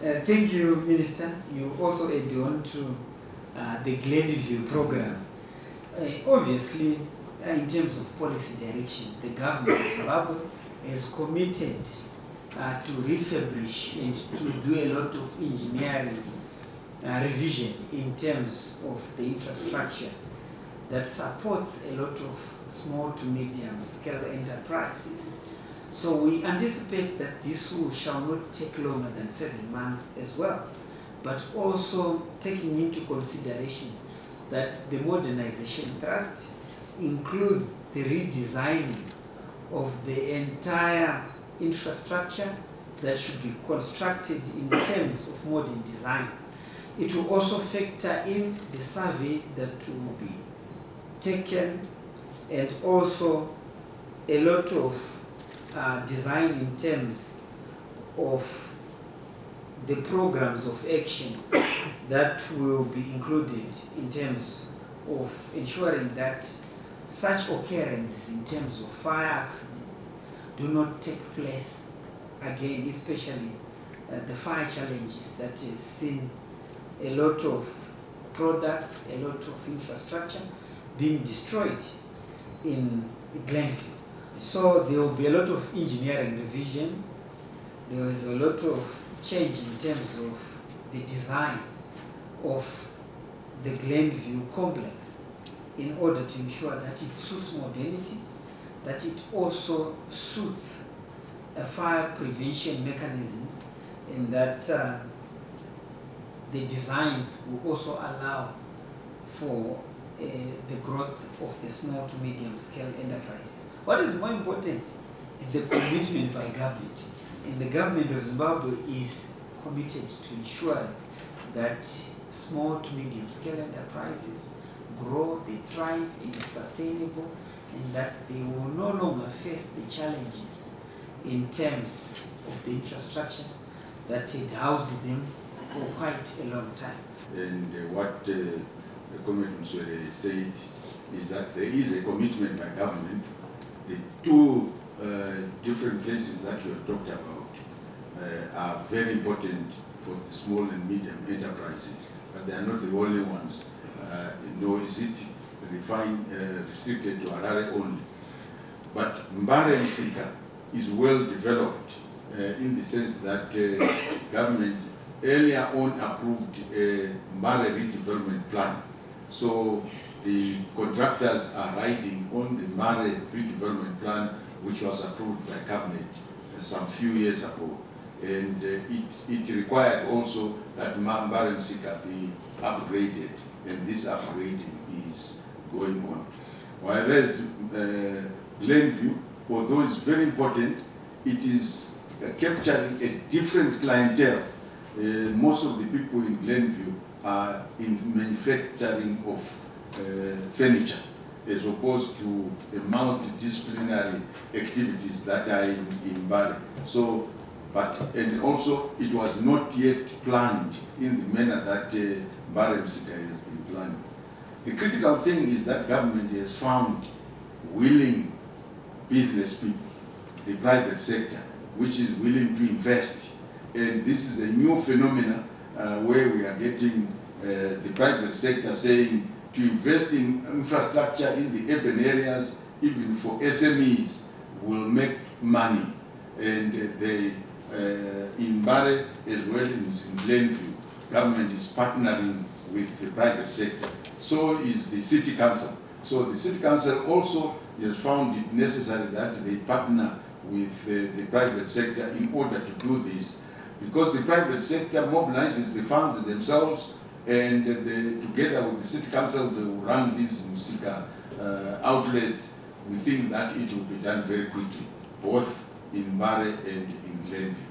Thank you, Minister. You also add on to the Glen View program. Obviously, in terms of policy direction, the government of Zimbabwe is committed to refurbish and to do a lot of engineering revision in terms of the infrastructure that supports a lot of small to medium scale enterprises. So we anticipate that this shall not take longer than 7 months as well, but also taking into consideration that the modernization thrust includes the redesigning of the entire infrastructure that should be constructed in terms of modern design. It will also factor in the surveys that will be taken and also a lot of design in terms of the programs of action that will be included in terms of ensuring that such occurrences in terms of fire accidents do not take place again, especially the fire challenges that is seen a lot of products, a lot of infrastructure being destroyed in Glen View. So there will be a lot of engineering revision. There is a lot of change in terms of the design of the Glen View complex in order to ensure that it suits modernity, that it also suits fire prevention mechanisms, and that the designs will also allow for the growth of the small to medium scale enterprises. What is more important is the commitment by government. And the government of Zimbabwe is committed to ensuring that small to medium scale enterprises grow, they thrive, and it's sustainable, and that they will no longer face the challenges in terms of the infrastructure that had housed them for quite a long time. And what the commitment said is that there is a commitment by government. The two different places that you have talked about are very important for the small and medium enterprises, but they are not the only ones. Nor is it restricted to Harare only. But Mbare Musika is well developed in the sense that government earlier on approved a Mbare redevelopment plan. So the contractors are riding on the Mbare redevelopment plan, which was approved by cabinet some few years ago. And it required also that Mbare Musika be upgraded, and this upgrading is going on. Whereas Glen View, although it's very important, it is capturing a different clientele. Most of the people in Glen View are in manufacturing of furniture, as opposed to the multidisciplinary activities that are in Mbare. So, and also it was not yet planned in the manner that Mbare Musika has been planned. The critical thing is that government has found willing business people, the private sector, which is willing to invest. And this is a new phenomenon where we are getting the private sector saying to invest in infrastructure in the urban areas, even for SMEs, will make money. And in Mbare as well as in Glen View, government is partnering with the private sector. So is the city council. So the city council also has found it necessary that they partner with the private sector in order to do this, because the private sector mobilizes the funds themselves, and together with the city council, they will run these Musika outlets. We think that it will be done very quickly, both in Mbare and in Glen View.